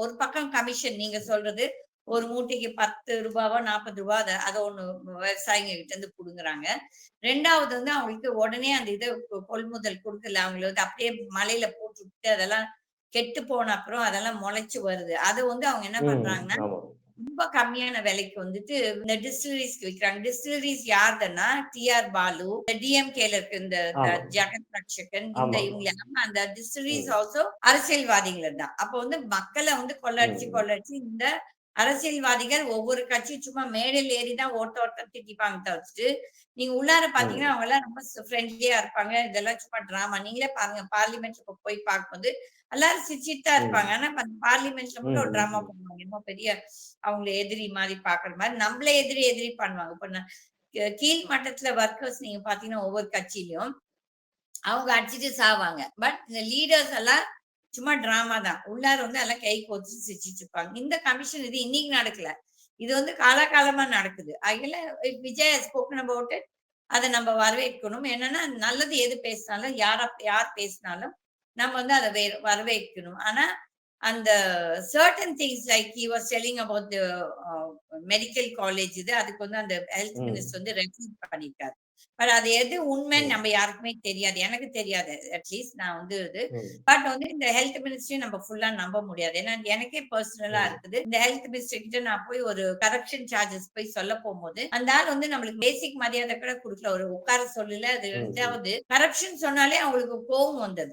ஒரு பக்கம் கமிஷன் நீங்க சொல்றது ஒரு மூட்டைக்கு ரூ. 10 ரூ. 40 அத ஒண்ணு விவசாயிங்க கிட்ட இருந்து புடுங்குறாங்க. 2வது வந்து அவங்களுக்கு உடனே அந்த இத கொள்முதல் குடுக்கல. அவங்கள வந்து அப்படியே மழையில போட்டு விட்டு அதெல்லாம் கெட்டு போன அப்புறம் அதெல்லாம் முளைச்சு வருது. அத வந்து அவங்க என்ன ம். பண்றாங்கன்னா, ஆமா. ரொம்ப கம்மியான விலைக்கு வந்துட்டு இந்த டிஸ்டிலரிஸ்க்கு விக்கிறாங்க. Distilleries யார்துன்னா, TR. பாலு, இந்த டி.எம்.கேல இருக்க இந்த ஆமா. ஜெகத் ரட்சகன் இவங்க ஆமாமா. எல்லாமே அந்த டிஸ்டிலரிஸ் ம். ஆல்சோ அரசியல்வாதிகள் தான். அப்போ வந்து மக்கள வந்து ம். கொள்ளடிச்சு இந்த அரசியல்வாதிகள் ஒவ்வொரு கட்சி சும்மா மேடையில ஏறி தான் ஓட்ட திட்டிப்பாங்க தவிர்த்துட்டு, நீங்க உள்ளார பார்த்தீங்கன்னா, ம். அவங்கலாம் ரொம்ப ஃப்ரெண்ட்லியா இருப்பாங்க. இதெல்லாம் சும்மா ட்ராமா. நீங்களே பாருங்க பார்லிமெண்ட் இப்ப போய் பார்க்கும்போது, எல்லாரும் சிரிச்சுட்டு தான் இருப்பாங்க. ம். ஆனா பார்லிமெண்ட்ல ம். மட்டும் ஒரு ட்ராமா ம். பண்ணுவாங்க. என்னமோ பெரிய அவங்கள எதிரி மாரி பார்க்குற மாரி, நம்மள எதிரி எதிரி பண்ணுவாங்க. இப்ப கீழ் மட்டத்துல வொர்க்கர்ஸ் நீங்க பார்த்தீங்கன்னா, ஒவ்வொரு கட்சியிலயும் அவங்க அடிச்சுட்டு சாவாங்க. பட் இந்த லீடர்ஸ் எல்லாம் சும்மா டிராமா தான். உள்ளார வந்து எல்லாம் கை கோர்த்துட்டு சிரிச்சுட்டு இருப்பாங்க. இந்த கமிஷன் இது இன்னைக்கு நடக்கல. இது வந்து காலாகாலமா நடக்குது. அகில Vijay has spoken about it. அத நம்ம வரவேற்கணும். என்னன்னா, நல்லது எது பேசினாலும், யார் பேசினாலும், நம்ம வந்து அத வரவேற்கணும். ஆனா, அந்த certain things like he was telling about the a medical college இது. அதுக்கு வந்து அந்த ஹெல்த் ம். மினிஸ்டர் வந்து ரெஃப்யூஸ் பண்ணியிருக்காரு. பட் அது எது உண்மைன்னு நம்ம ம். யாருக்குமே தெரியாது. எனக்கு தெரியாது. அட்லீஸ்ட் நான் வந்து இது. ம். பட் வந்து இந்த ஹெல்த் மினிஸ்ட்ரியும் நம்ம ஃபுல்லா நம்ப முடியாது. ஏன்னா, எனக்கே பெர்சனலா ம். இருக்குது. இந்த ஹெல்த் மினிஸ்டர் கிட்ட நான் போய் ஒரு கரப்ஷன் சார்ஜஸ் போய் சொல்ல போம்போது, அந்த ஆள் வந்து நம்மளுக்கு பேசிக் மரியாதை கூட குடுக்கல. ஒரு உட்கார சொல்லல. அது ம். ம். 2வது கரப்ஷன் சொன்னாலே அவங்களுக்கு கோவம் வந்தது.